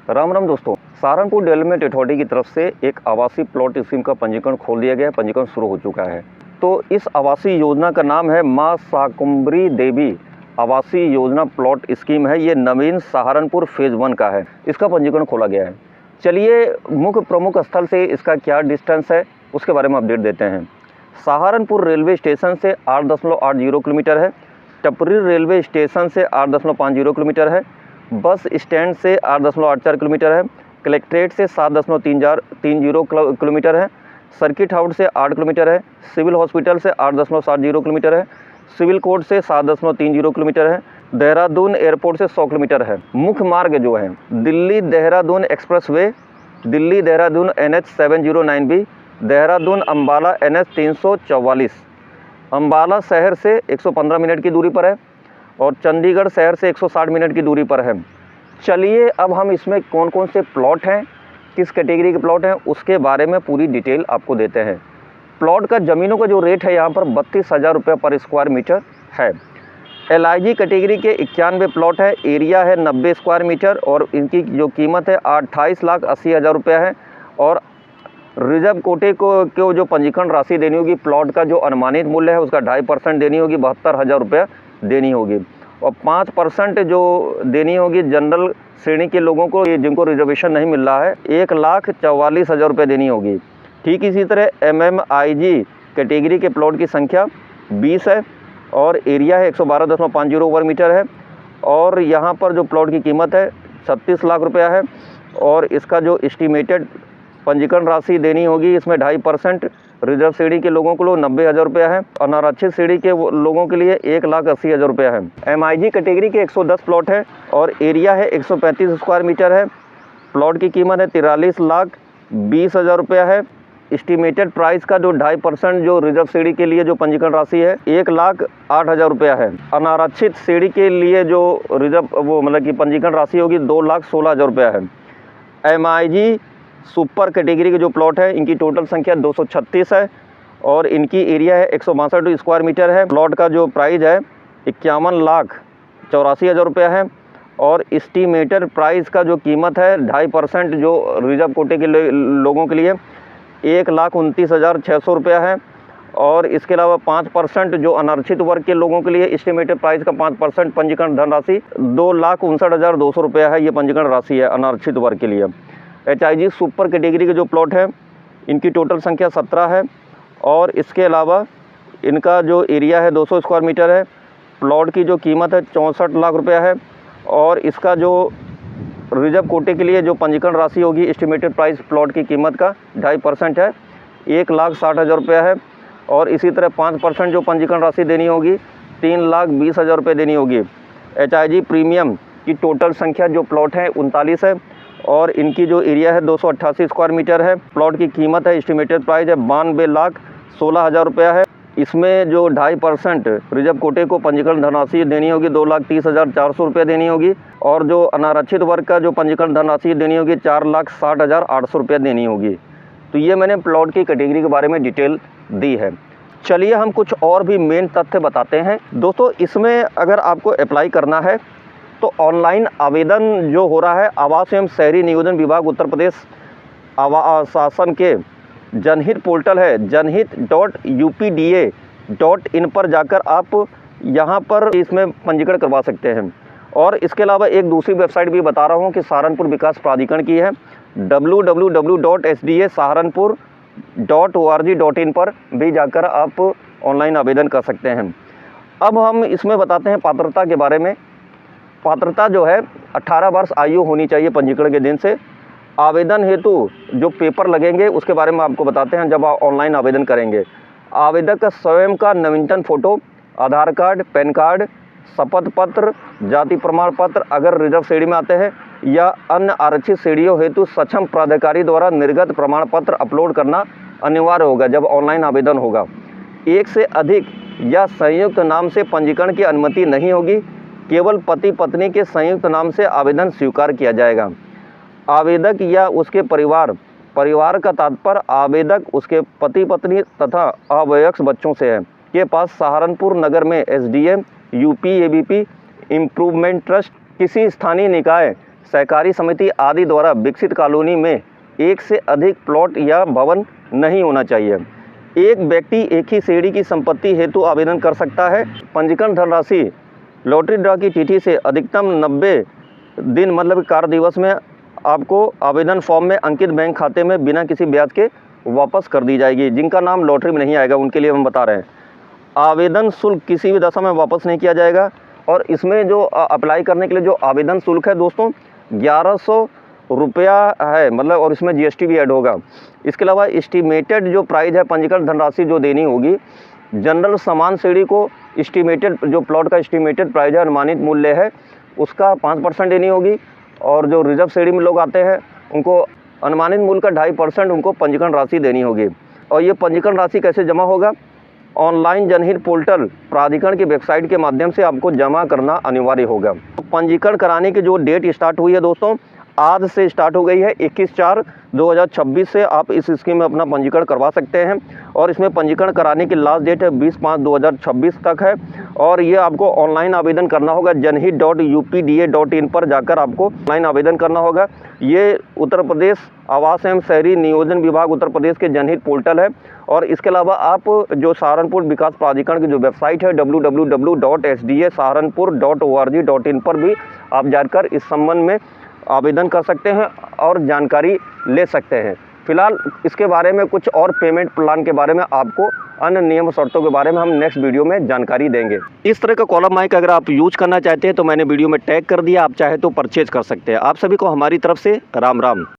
राम राम दोस्तों, Saharanpur development authority की तरफ से एक आवासीय प्लॉट स्कीम का पंजीकरण खोल दिया गया है। पंजीकरण शुरू हो चुका है। तो इस आवासीय योजना का नाम है मां शाकुंभरी देवी आवासीय योजना प्लॉट स्कीम है। ये नवीन सहारनपुर फेज 1 का है। इसका पंजीकरण खोला गया है। चलिए मुख्य प्रमुख स्थल से इसका क्या डिस्टेंस है उसके बारे में अपडेट देते हैं। सहारनपुर रेलवे स्टेशन से 8.80 किलोमीटर है। टपरी रेलवे स्टेशन से 8.50 किलोमीटर है। बस स्टैंड से 8.84 किलोमीटर है। कलेक्ट्रेट से 7.30 किलोमीटर है। सर्किट हाउस से 8 किलोमीटर है। सिविल हॉस्पिटल से 8.70 किलोमीटर है। सिविल कोर्ट से 7.30 किलोमीटर है। देहरादून एयरपोर्ट से 100 किलोमीटर है। मुख्य मार्ग जो है Delhi Dehradun expressway, Delhi Dehradun NH 709B, Dehradun Ambala NH 344, Ambala शहर से 115 मिनट की दूरी पर है और चंडीगढ़ शहर से 160 मिनट की दूरी पर है। चलिए अब हम इसमें कौन कौन से प्लॉट हैं, किस कैटेगरी के प्लॉट हैं, उसके बारे में पूरी डिटेल आपको देते हैं। प्लॉट का ज़मीनों का जो रेट है यहाँ पर 32,000 रुपये पर स्क्वायर मीटर है। LIG कैटेगरी के 91 प्लॉट है। एरिया है 90 स्क्वायर मीटर और इनकी जो कीमत है 28,80,000 रुपये है। और रिजर्व कोटे को जो पंजीकरण राशि देनी होगी, प्लॉट का जो अनुमानित मूल्य है उसका 2.5% देनी होगी, 72,000 रुपये देनी होगी। और 5% जो देनी होगी जनरल श्रेणी के लोगों को, जिनको रिजर्वेशन नहीं मिल रहा है, 1,44,000 रुपये देनी होगी। ठीक इसी तरह MMIG कैटेगरी के प्लॉट की संख्या 20 है और एरिया है 112.50 वर्ग मीटर है। और यहाँ पर जो प्लॉट की कीमत है 36 लाख रुपया है। और इसका जो एस्टिमेटेड पंजीकरण राशि देनी होगी इसमें 2.5% रिजर्व श्रेणी के लोगों को 90,000 रुपया है। अनारक्षित श्रेणी के लोगों के लिए 1,80,000 रुपया है। MIG कैटेगरी के 110 प्लॉट है और एरिया है 135 स्क्वायर मीटर है। प्लॉट की कीमत है 43,20,000 रुपया है। एस्टिमेटेड प्राइस का जो 2.5% जो रिजर्व श्रेणी के लिए जो पंजीकरण राशि है 1,08,000 रुपया है। अनारक्षित श्रेणी के लिए जो रिजर्व मतलब कि पंजीकरण राशि होगी 2,16,000 रुपया है। MIG सुपर कैटेगरी के जो प्लॉट है इनकी टोटल संख्या 236 है और इनकी एरिया है 162 स्क्वायर मीटर है। प्लॉट का जो प्राइस है 51,84,000 रुपया है। और एस्टिमेटेड प्राइस का जो कीमत है 2.5% जो रिजर्व कोटे के लोगों के लिए 1,29,600 रुपया है। और इसके अलावा 5% जो अनारक्षित वर्ग के लोगों के लिए एस्टिमेटेड प्राइस का 5% पंजीकरण धनराशि 2,59,200 रुपया है। ये पंजीकरण राशि है अनारक्षित वर्ग के लिए। HIG सुपर कैटेगरी के जो प्लॉट है इनकी टोटल संख्या 17 है और इसके अलावा इनका जो एरिया है 200 स्क्वायर मीटर है। प्लॉट की जो कीमत है 64 लाख रुपया है और इसका जो रिजर्व कोटे के लिए जो पंजीकरण राशि होगी एस्टिमेटेड प्राइस प्लॉट की कीमत का 2.5% है, 1,60,000 रुपया है। और इसी तरह 5% जो पंजीकरण राशि देनी होगी 3,20,000 रुपये देनी होगी। HIG प्रीमियम की टोटल संख्या जो प्लॉट है 39 है और इनकी जो एरिया है 288 स्क्वायर मीटर है। प्लॉट की कीमत है एस्टिमेटेड प्राइस है 92,16,000 रुपया है। इसमें जो 2.5% रिजर्व कोटे को पंजीकरण धनराशि देनी होगी 2,30,400 रुपये देनी होगी। और जो अनारक्षित वर्ग का जो पंजीकरण धनराशि देनी होगी 4,60,800 रुपये देनी होगी। तो ये मैंने प्लॉट की कैटेगरी के बारे में डिटेल दी है। चलिए हम कुछ और भी मेन तथ्य बताते हैं। दोस्तों इसमें अगर आपको अप्लाई करना है तो ऑनलाइन आवेदन जो हो रहा है आवास एवं शहरी नियोजन विभाग उत्तर प्रदेश शासन के जनहित पोर्टल है जनहित.upda.in पर जाकर आप यहाँ पर इसमें पंजीकरण करवा सकते हैं। और इसके अलावा एक दूसरी वेबसाइट भी बता रहा हूँ कि सहारनपुर विकास प्राधिकरण की है www.sdasaharanpur.org.in पर भी जाकर आप ऑनलाइन आवेदन कर सकते हैं। अब हम इसमें बताते हैं पात्रता के बारे में। पात्रता जो है 18 वर्ष आयु होनी चाहिए पंजीकरण के दिन से। आवेदन हेतु जो पेपर लगेंगे उसके बारे में आपको बताते हैं जब आप ऑनलाइन आवेदन करेंगे। आवेदक का स्वयं का नवीनतम फोटो, आधार कार्ड, पैन कार्ड, शपथ पत्र, जाति प्रमाण पत्र अगर रिजर्व श्रेणी में आते हैं या अन्य आरक्षित श्रेणियों हेतु सक्षम प्राधिकारी द्वारा निर्गत प्रमाण पत्र अपलोड करना अनिवार्य होगा जब ऑनलाइन आवेदन होगा। एक से अधिक या संयुक्त नाम से पंजीकरण की अनुमति नहीं होगी। केवल पति पत्नी के संयुक्त नाम से आवेदन स्वीकार किया जाएगा। आवेदक या उसके परिवार का तात्पर्य आवेदक, उसके पति पत्नी तथा अवयस्क बच्चों से है के पास सहारनपुर नगर में SDM, UP, ABP, improvement trust, किसी स्थानीय निकाय सहकारी समिति आदि द्वारा विकसित कॉलोनी में एक से अधिक प्लॉट या भवन नहीं होना चाहिए। एक व्यक्ति एक ही श्रेणी की संपत्ति हेतु आवेदन कर सकता है। पंजीकरण धनराशि लॉटरी ड्रा की तिथि से अधिकतम 90 दिन मतलब कार्य दिवस में आपको आवेदन फॉर्म में अंकित बैंक खाते में बिना किसी ब्याज के वापस कर दी जाएगी। जिनका नाम लॉटरी में नहीं आएगा उनके लिए हम बता रहे हैं, आवेदन शुल्क किसी भी दशा में वापस नहीं किया जाएगा। और इसमें जो अप्लाई करने के लिए जो आवेदन शुल्क है दोस्तों 1100 रुपया है, मतलब, और इसमें जीएसटी भी ऐड होगा। इसके अलावा एस्टिमेटेड जो प्राइस है पंजीकरण धनराशि जो देनी होगी, जनरल समान श्रेणी को एस्टिमेटेड जो प्लॉट का एस्टिमेटेड प्राइस है अनुमानित मूल्य है उसका 5% देनी होगी। और जो रिजर्व श्रेणी में लोग आते हैं उनको अनुमानित मूल्य का 2.5% उनको पंजीकरण राशि देनी होगी। और ये पंजीकरण राशि कैसे जमा होगा? ऑनलाइन जनहित पोर्टल प्राधिकरण की वेबसाइट के माध्यम से आपको जमा करना अनिवार्य होगा। पंजीकरण कराने की जो डेट स्टार्ट हुई है दोस्तों आज से स्टार्ट हो गई है। 21/4/2026 से आप इस स्कीम में अपना पंजीकरण करवा सकते हैं। और इसमें पंजीकरण कराने की लास्ट डेट है 20/5/2026 तक है। और ये आपको ऑनलाइन आवेदन करना होगा। जनहित.upda.in पर जाकर आपको ऑनलाइन आवेदन करना होगा। ये उत्तर प्रदेश आवास एवं शहरी नियोजन विभाग उत्तर प्रदेश के जनहित पोर्टल है। और इसके अलावा आप जो सहारनपुर विकास प्राधिकरण की जो वेबसाइट है www.sda-saharanpur.org.in पर भी आप जाकर इस संबंध में आवेदन कर सकते हैं और जानकारी ले सकते हैं। फिलहाल इसके बारे में कुछ और पेमेंट प्लान के बारे में आपको अन्य नियम शर्तों के बारे में हम नेक्स्ट वीडियो में जानकारी देंगे। इस तरह का कॉलम माइक अगर आप यूज करना चाहते हैं तो मैंने वीडियो में टैग कर दिया, आप चाहे तो परचेज कर सकते हैं। आप सभी को हमारी तरफ से राम राम।